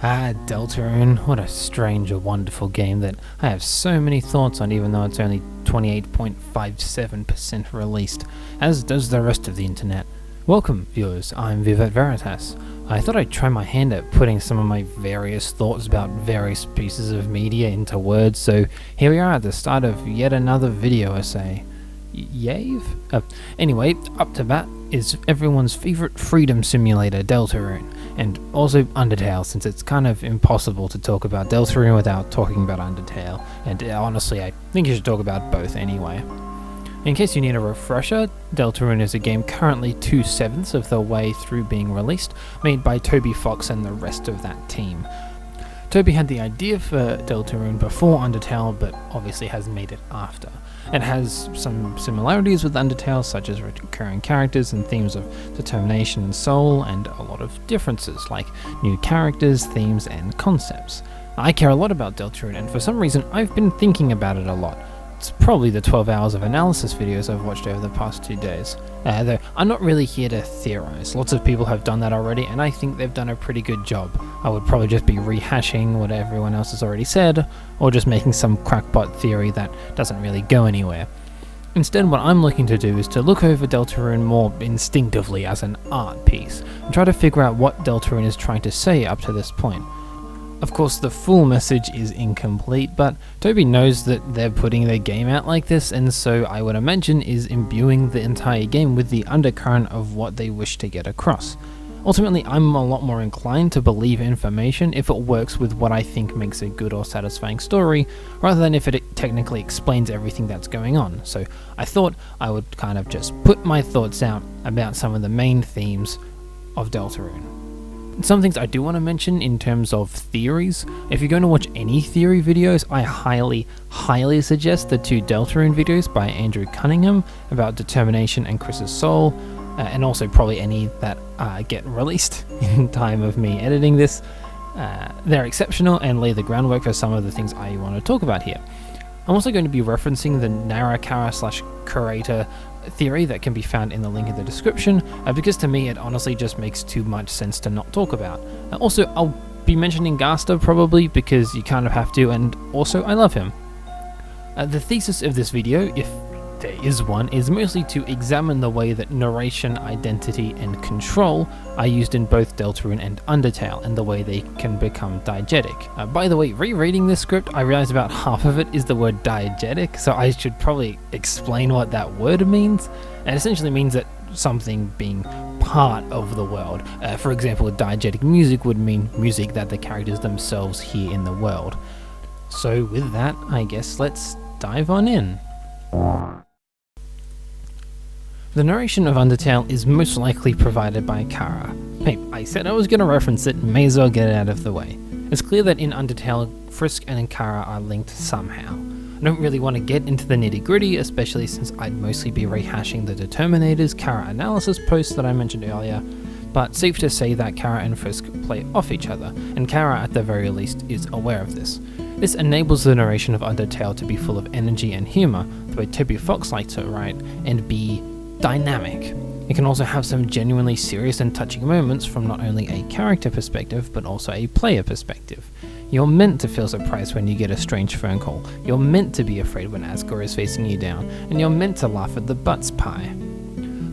Deltarune, what a strange and wonderful game that I have so many thoughts on, even though it's only 28.57% released, as does the rest of the internet. Welcome, viewers, I'm Vivet Veritas. I thought I'd try my hand at putting some of my various thoughts about various pieces of media into words, so here we are at the start of yet another video essay. Yave? Anyway, up to bat is everyone's favourite freedom simulator, Deltarune, and also Undertale, since it's kind of impossible to talk about Deltarune without talking about Undertale, and honestly I think you should talk about both anyway. In case you need a refresher, Deltarune is a game currently 2/7 of the way through being released, made by Toby Fox and the rest of that team. Toby had the idea for Deltarune before Undertale, but obviously has made it after. It has some similarities with Undertale, such as recurring characters and themes of determination and soul, and a lot of differences, like new characters, themes, and concepts. I care a lot about Deltarune, and for some reason I've been thinking about it a lot. It's probably the 12 hours of analysis videos I've watched over the past 2 days. Though I'm not really here to theorize. Lots of people have done that already, and I think they've done a pretty good job. I would probably just be rehashing what everyone else has already said, or just making some crackpot theory that doesn't really go anywhere. Instead, what I'm looking to do is to look over Deltarune more instinctively as an art piece, and try to figure out what Deltarune is trying to say up to this point. Of course, the full message is incomplete, but Toby knows that they're putting their game out like this, and so I would imagine is imbuing the entire game with the undercurrent of what they wish to get across. Ultimately, I'm a lot more inclined to believe information if it works with what I think makes a good or satisfying story, rather than if it technically explains everything that's going on. So I thought I would kind of just put my thoughts out about some of the main themes of Deltarune. Some things I do want to mention in terms of theories. If you're going to watch any theory videos, I highly suggest the 2 Deltarune videos by Andrew Cunningham about determination and Chris's soul, and also probably any that get released in time of me editing this. They're exceptional and lay the groundwork for some of the things I want to talk about here. I'm also going to be referencing the Chara/curator theory that can be found in the link in the description, because to me it honestly just makes too much sense to not talk about. Also, I'll be mentioning Gaster probably, because you kind of have to, and also I love him. The thesis of this video, if there is one, is mostly to examine the way that narration, identity, and control are used in both Deltarune and Undertale, and the way they can become diegetic. By the way, rereading this script, I realized about half of it is the word diegetic, so I should probably explain what that word means. It essentially means that something being part of the world. For example, diegetic music would mean music that the characters themselves hear in the world. So with that, I guess let's dive on in. The narration of Undertale is most likely provided by Chara. Hey, I said I was going to reference it, may as well get it out of the way. It's clear that in Undertale, Frisk and Chara are linked somehow. I don't really want to get into the nitty gritty, especially since I'd mostly be rehashing the Determinator's Chara analysis post that I mentioned earlier, but safe to say that Chara and Frisk play off each other, and Chara at the very least is aware of this. This enables the narration of Undertale to be full of energy and humour, the way Toby Fox likes to write, and be dynamic. It can also have some genuinely serious and touching moments from not only a character perspective, but also a player perspective. You're meant to feel surprised when you get a strange phone call, you're meant to be afraid when Asgore is facing you down, and you're meant to laugh at the butts pie.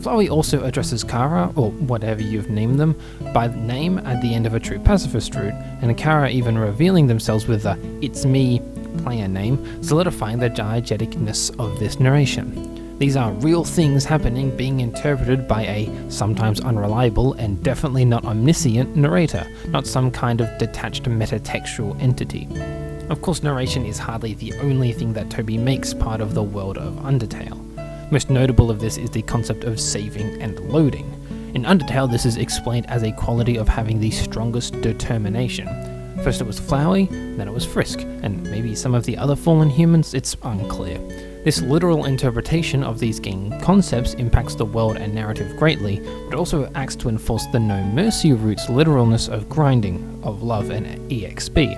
Flowey also addresses Chara, or whatever you've named them, by name at the end of a true pacifist route, and Chara even revealing themselves with the "It's me" player name, solidifying the diegeticness of this narration. These are real things happening, being interpreted by a sometimes unreliable and definitely not omniscient narrator, not some kind of detached metatextual entity. Of course, narration is hardly the only thing that Toby makes part of the world of Undertale. Most notable of this is the concept of saving and loading. In Undertale, this is explained as a quality of having the strongest determination. First it was Flowey, then it was Frisk, and maybe some of the other fallen humans, it's unclear. This literal interpretation of these game concepts impacts the world and narrative greatly, but also acts to enforce the no mercy route's literalness of grinding, of love and EXP.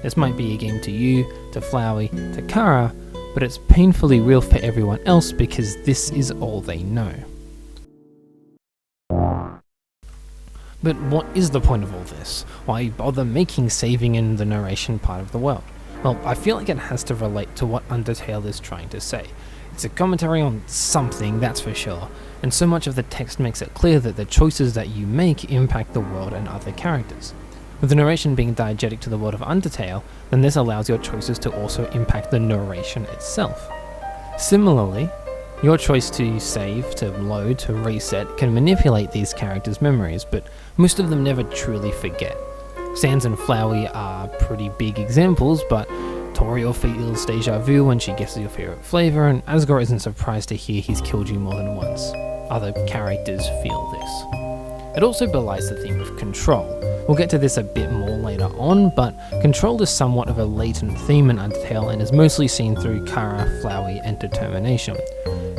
This might be a game to you, to Flowey, to Chara, but it's painfully real for everyone else because this is all they know. But what is the point of all this? Why bother making saving in the narration part of the world? Well, I feel like it has to relate to what Undertale is trying to say. It's a commentary on something, that's for sure, and so much of the text makes it clear that the choices that you make impact the world and other characters. With the narration being diegetic to the world of Undertale, then this allows your choices to also impact the narration itself. Similarly, your choice to save, to load, to reset can manipulate these characters' memories, but most of them never truly forget. Sans and Flowey are pretty big examples, but Toriel feels deja vu when she guesses your favourite flavour, and Asgore isn't surprised to hear he's killed you more than once. Other characters feel this. It also belies the theme of control. We'll get to this a bit more later on, but control is somewhat of a latent theme in Undertale and is mostly seen through Chara, Flowey, and determination.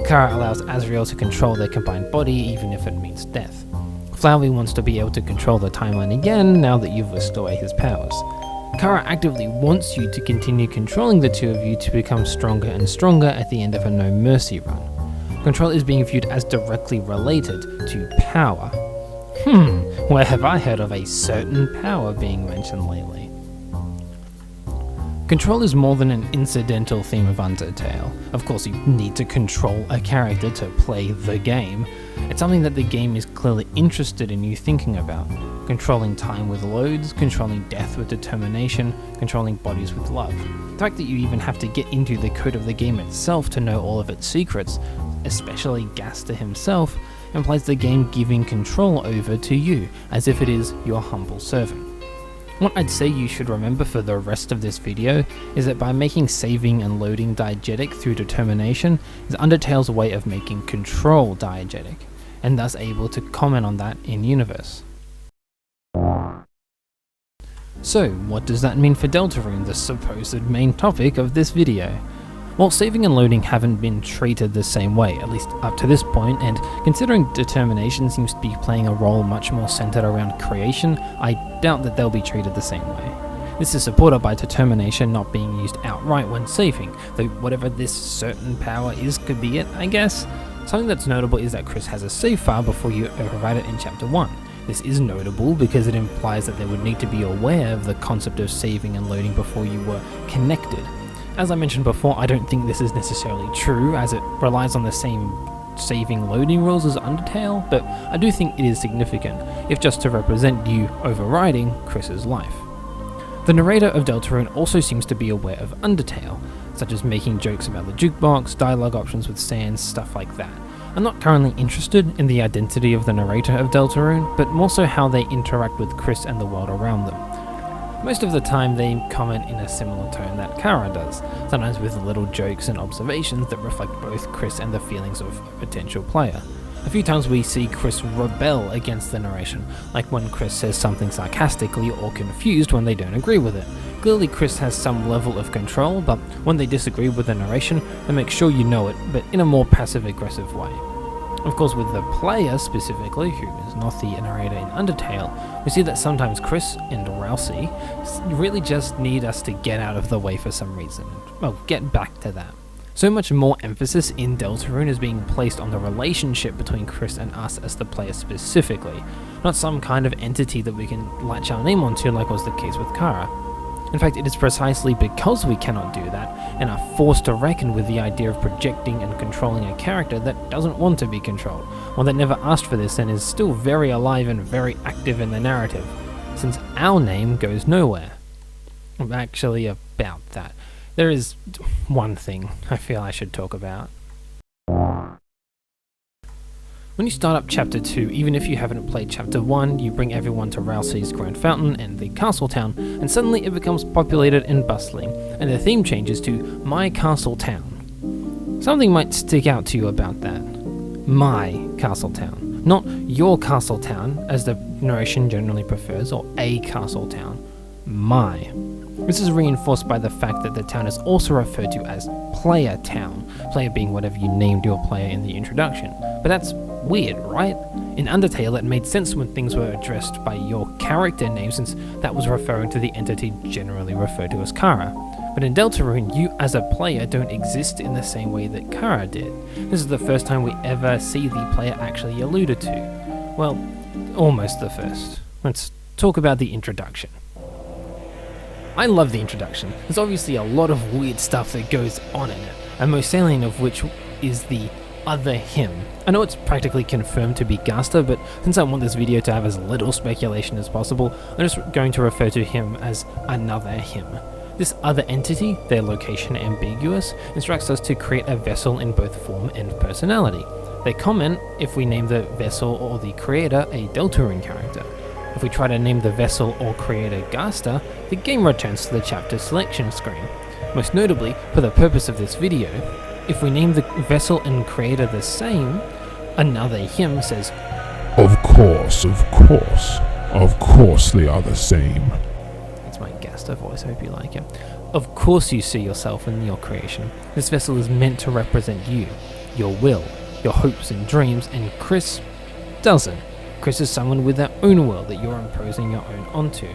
Chara allows Asriel to control their combined body even if it means death. Flowey wants to be able to control the timeline again now that you've whisked away his powers. Chara actively wants you to continue controlling the two of you to become stronger and stronger at the end of a no mercy run. Control is being viewed as directly related to power. Where have I heard of a certain power being mentioned lately? Control is more than an incidental theme of Undertale. Of course, you need to control a character to play the game. It's something that the game is clearly interested in you thinking about. Controlling time with loads, controlling death with determination, controlling bodies with love. The fact that you even have to get into the code of the game itself to know all of its secrets, especially Gaster himself, implies the game giving control over to you, as if it is your humble servant. What I'd say you should remember for the rest of this video is that by making saving and loading diegetic through determination is Undertale's way of making control diegetic, and thus able to comment on that in-universe. So, what does that mean for Deltarune, the supposed main topic of this video? Well, saving and loading haven't been treated the same way, at least up to this point, and considering determination seems to be playing a role much more centered around creation, I doubt that they'll be treated the same way. This is supported by determination not being used outright when saving, though whatever this certain power is could be it, I guess. Something that's notable is that Chris has a save file before you override it in Chapter 1. This is notable because it implies that they would need to be aware of the concept of saving and loading before you were connected. As I mentioned before, I don't think this is necessarily true, as it relies on the same saving loading rules as Undertale, but I do think it is significant, if just to represent you overriding Chris's life. The narrator of Deltarune also seems to be aware of Undertale, such as making jokes about the jukebox, dialogue options with Sans, stuff like that. I'm not currently interested in the identity of the narrator of Deltarune, but more so how they interact with Chris and the world around them. Most of the time they comment in a similar tone that Chara does, sometimes with little jokes and observations that reflect both Chris and the feelings of a potential player. A few times we see Chris rebel against the narration, like when Chris says something sarcastically or confused when they don't agree with it. Clearly Chris has some level of control, but when they disagree with the narration, they make sure you know it, but in a more passive-aggressive way. Of course, with the player specifically, who is not the narrator in Undertale, we see that sometimes Chris and Rousey really just need us to get out of the way for some reason. Well, get back to that. So much more emphasis in Deltarune is being placed on the relationship between Chris and us as the player specifically, not some kind of entity that we can latch our name onto like was the case with Chara. In fact, it is precisely because we cannot do that and are forced to reckon with the idea of projecting and controlling a character that doesn't want to be controlled, one that never asked for this and is still very alive and very active in the narrative, since our name goes nowhere. Actually, about that, there is one thing I feel I should talk about. When you start up Chapter 2, even if you haven't played Chapter 1, you bring everyone to Rousey's Grand Fountain and the Castle Town, and suddenly it becomes populated and bustling, and the theme changes to My Castle Town. Something might stick out to you about that. My Castle Town. Not your Castle Town, as the narration generally prefers, or a Castle Town. My. This is reinforced by the fact that the town is also referred to as Player Town, player being whatever you named your player in the introduction. But that's weird, right? In Undertale it made sense when things were addressed by your character name, since that was referring to the entity generally referred to as Chara. But in Deltarune, you as a player don't exist in the same way that Chara did. This is the first time we ever see the player actually alluded to. Well, almost the first. Let's talk about the introduction. I love the introduction. There's obviously a lot of weird stuff that goes on in it, and most salient of which is the other him. I know it's practically confirmed to be Gaster, but since I want this video to have as little speculation as possible, I'm just going to refer to him as another him. This other entity, their location ambiguous, instructs us to create a vessel in both form and personality. They comment if we name the vessel or the creator a Deltarune character. If we try to name the vessel or creator Gaster, the game returns to the chapter selection screen. Most notably, for the purpose of this video, if we name the vessel and creator the same, another him says, Of course they are the same. It's my Gaster voice, I hope you like it. Of course you see yourself in your creation. This vessel is meant to represent you, your will, your hopes and dreams, and Chris doesn't. Chris is someone with their own will that you're imposing your own onto.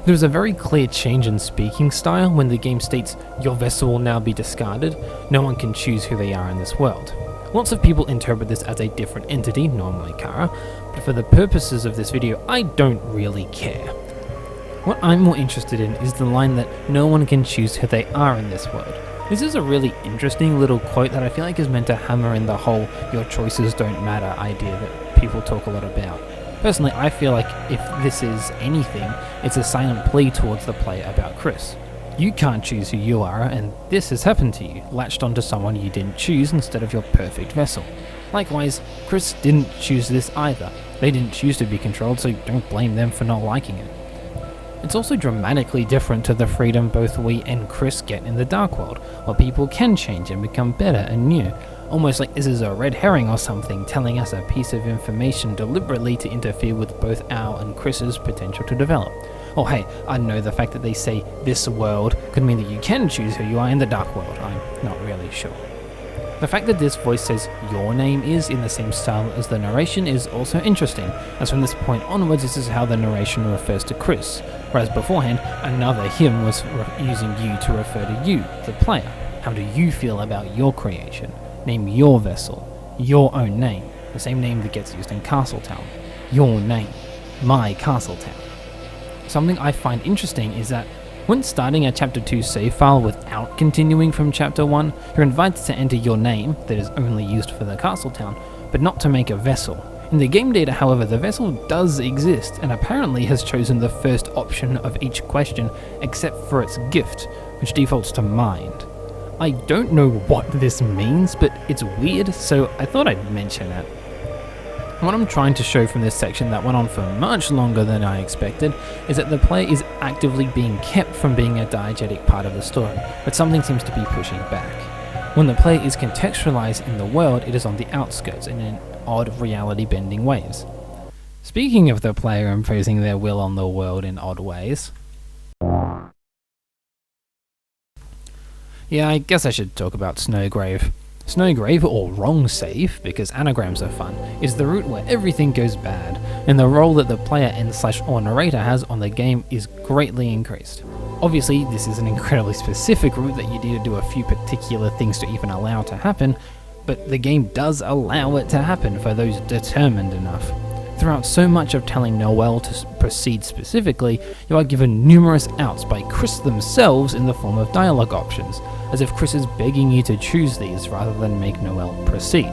There is a very clear change in speaking style when the game states your vessel will now be discarded. No one can choose who they are in this world. Lots of people interpret this as a different entity, normally Chara, but for the purposes of this video, I don't really care. What I'm more interested in is the line that no one can choose who they are in this world. This is a really interesting little quote that I feel like is meant to hammer in the whole your choices don't matter idea that people talk a lot about. Personally, I feel like if this is anything, it's a silent plea towards the player about Chris. You can't choose who you are, and this has happened to you, latched onto someone you didn't choose instead of your perfect vessel. Likewise, Chris didn't choose this either. They didn't choose to be controlled, so don't blame them for not liking it. It's also dramatically different to the freedom both we and Chris get in the Dark World, where people can change and become better and new. Almost like this is a red herring or something, telling us a piece of information deliberately to interfere with both our and Chris's potential to develop. Oh hey, I know the fact that they say this world could mean that you can choose who you are in the Dark World, I'm not really sure. The fact that this voice says your name is in the same style as the narration is also interesting, as from this point onwards this is how the narration refers to Chris, whereas beforehand another him was using you to refer to you, the player. How do you feel about your creation? Name your vessel, your own name, the same name that gets used in Castletown. Your name, my Castletown. Something I find interesting is that when starting a Chapter 2 save file without continuing from Chapter 1, you're invited to enter your name, that is only used for the Castletown, but not to make a vessel. In the game data, however, the vessel does exist, and apparently has chosen the first option of each question, except for its gift, which defaults to mind. I don't know what this means, but it's weird, so I thought I'd mention it. What I'm trying to show from this section that went on for much longer than I expected is that the player is actively being kept from being a diegetic part of the story, but something seems to be pushing back. When the player is contextualized in the world, it is on the outskirts in an odd reality-bending ways. Speaking of the player imposing their will on the world in odd ways, yeah, I guess I should talk about Snowgrave. Snowgrave, or Wrong Save, because anagrams are fun, is the route where everything goes bad, and the role that the player and/or narrator has on the game is greatly increased. Obviously, this is an incredibly specific route that you need to do a few particular things to even allow to happen, but the game does allow it to happen for those determined enough. Throughout so much of telling Noelle to proceed specifically, you are given numerous outs by Chris themselves in the form of dialogue options, as if Chris is begging you to choose these rather than make Noelle proceed.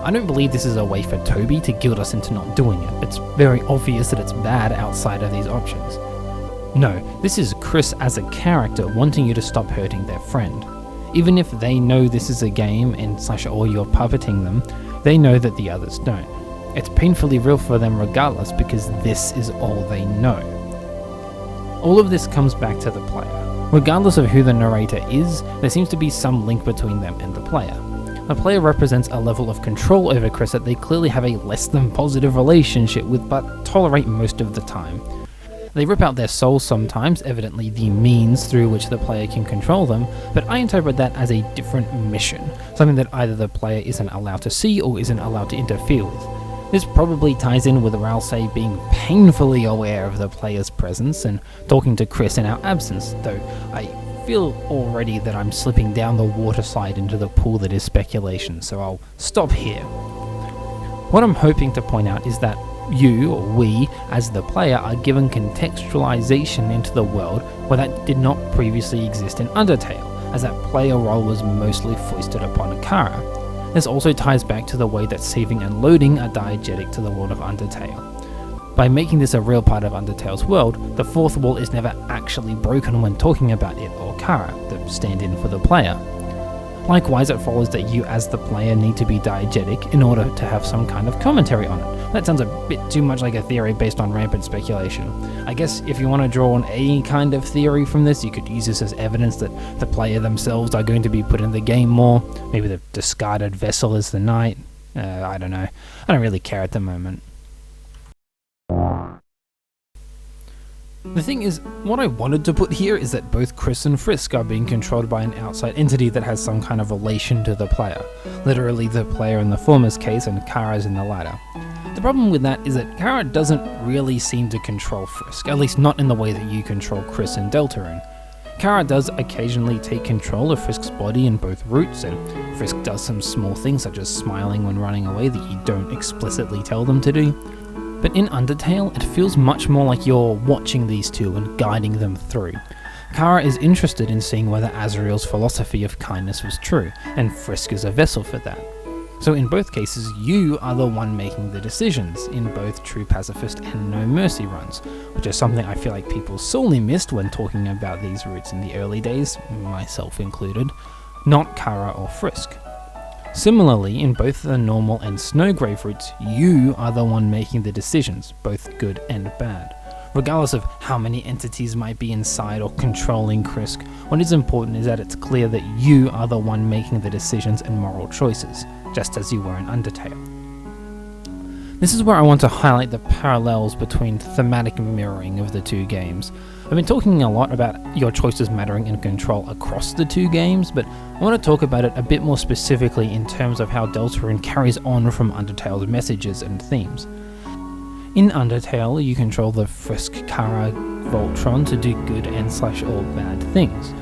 I don't believe this is a way for Toby to guilt us into not doing it. It's very obvious that it's bad outside of these options. No, this is Chris as a character wanting you to stop hurting their friend. Even if they know this is a game and/or you're puppeting them, they know that the others don't. It's painfully real for them regardless because this is all they know. All of this comes back to the player. Regardless of who the narrator is, there seems to be some link between them and the player. The player represents a level of control over Chris that they clearly have a less than positive relationship with but tolerate most of the time. They rip out their souls sometimes, evidently the means through which the player can control them, but I interpret that as a different mission, something that either the player isn't allowed to see or isn't allowed to interfere with. This probably ties in with Ralsei being painfully aware of the player's presence and talking to Chris in our absence, though I feel already that I'm slipping down the water slide into the pool that is speculation, so I'll stop here. What I'm hoping to point out is that you, or we, as the player, are given contextualization into the world where that did not previously exist in Undertale, as that player role was mostly foisted upon Chara. This also ties back to the way that saving and loading are diegetic to the world of Undertale. By making this a real part of Undertale's world, the fourth wall is never actually broken when talking about it or Chara, the stand-in for the player. Likewise, it follows that you as the player need to be diegetic in order to have some kind of commentary on it. That sounds a bit too much like a theory based on rampant speculation. I guess if you want to draw on any kind of theory from this, you could use this as evidence that the player themselves are going to be put in the game more. Maybe the discarded vessel is the knight. I don't know. I don't really care at the moment. The thing is, what I wanted to put here is that both Chris and Frisk are being controlled by an outside entity that has some kind of relation to the player. Literally the player in the former's case and Chara's in the latter. The problem with that is that Chara doesn't really seem to control Frisk, at least not in the way that you control Chris and Deltarune. Chara does occasionally take control of Frisk's body in both routes, and Frisk does some small things such as smiling when running away that you don't explicitly tell them to do. But in Undertale, it feels much more like you're watching these two and guiding them through. Chara is interested in seeing whether Azrael's philosophy of kindness was true, and Frisk is a vessel for that. So in both cases, you are the one making the decisions, in both True Pacifist and No Mercy runs, which is something I feel like people sorely missed when talking about these routes in the early days, myself included, not Chara or Frisk. Similarly, in both the normal and Snowgrave routes, you are the one making the decisions, both good and bad. Regardless of how many entities might be inside or controlling Frisk, what is important is that it's clear that you are the one making the decisions and moral choices, just as you were in Undertale. This is where I want to highlight the parallels between thematic mirroring of the two games. I've been talking a lot about your choices mattering in Control across the two games, but I want to talk about it a bit more specifically in terms of how Deltarune carries on from Undertale's messages and themes. In Undertale, you control the Frisk Chara Voltron to do good and / or bad things.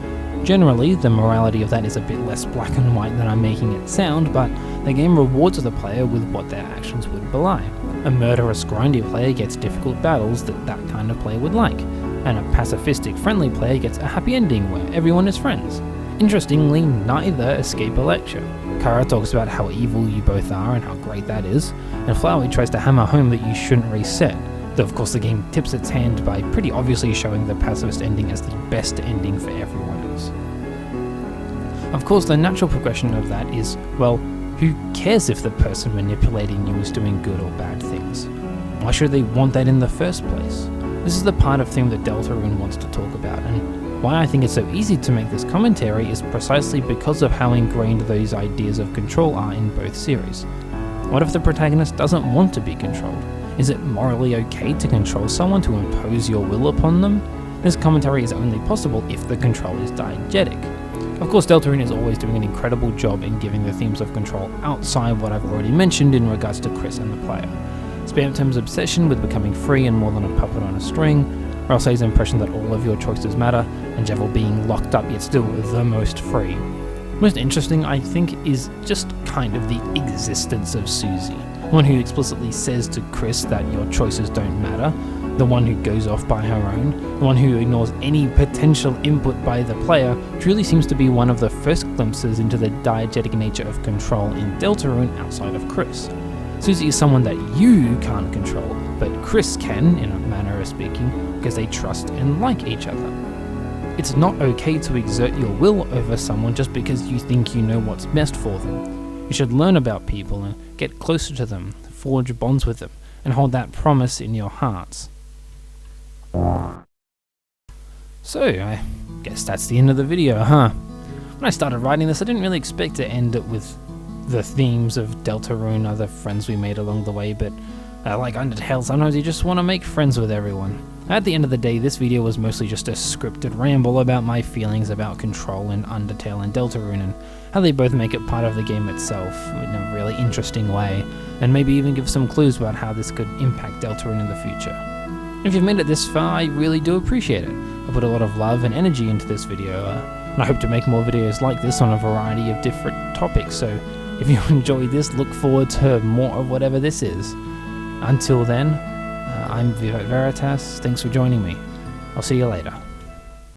Generally, the morality of that is a bit less black and white than I'm making it sound, but the game rewards the player with what their actions would belie. A murderous, grindy player gets difficult battles that kind of player would like, and a pacifistic, friendly player gets a happy ending where everyone is friends. Interestingly, neither escape a lecture. Chara talks about how evil you both are and how great that is, and Flowey tries to hammer home that you shouldn't reset, though of course the game tips its hand by pretty obviously showing the pacifist ending as the best ending for everyone else. Of course, the natural progression of that is, well, who cares if the person manipulating you is doing good or bad things? Why should they want that in the first place? This is the part of theme that Deltarune wants to talk about, and why I think it's so easy to make this commentary is precisely because of how ingrained those ideas of control are in both series. What if the protagonist doesn't want to be controlled? Is it morally okay to control someone, to impose your will upon them? This commentary is only possible if the control is diegetic. Of course, Deltarune is always doing an incredible job in giving the themes of control outside what I've already mentioned in regards to Chris and the player. Spamtom's obsession with becoming free and more than a puppet on a string, Ralsei's impression that all of your choices matter, and Jevil being locked up yet still the most free. Most interesting, I think, is just kind of the existence of Susie, one who explicitly says to Chris that your choices don't matter, the one who goes off by her own, the one who ignores any potential input by the player, truly seems to be one of the first glimpses into the diegetic nature of control in Deltarune outside of Chris. Susie is someone that you can't control, but Chris can, in a manner of speaking, because they trust and like each other. It's not okay to exert your will over someone just because you think you know what's best for them. You should learn about people and get closer to them, forge bonds with them, and hold that promise in your hearts. So, I guess that's the end of the video, huh? When I started writing this, I didn't really expect to end it with the themes of Deltarune, other friends we made along the way, but like Undertale, sometimes you just want to make friends with everyone. At the end of the day, this video was mostly just a scripted ramble about my feelings about Control and Undertale and Deltarune, and how they both make it part of the game itself in a really interesting way, and maybe even give some clues about how this could impact Deltarune in the future. If you've made it this far, I really do appreciate it. I put a lot of love and energy into this video, and I hope to make more videos like this on a variety of different topics, so If you enjoyed this, look forward to more of whatever this is. Until then, I'm Vivet Veritas. Thanks for joining me. I'll see you later.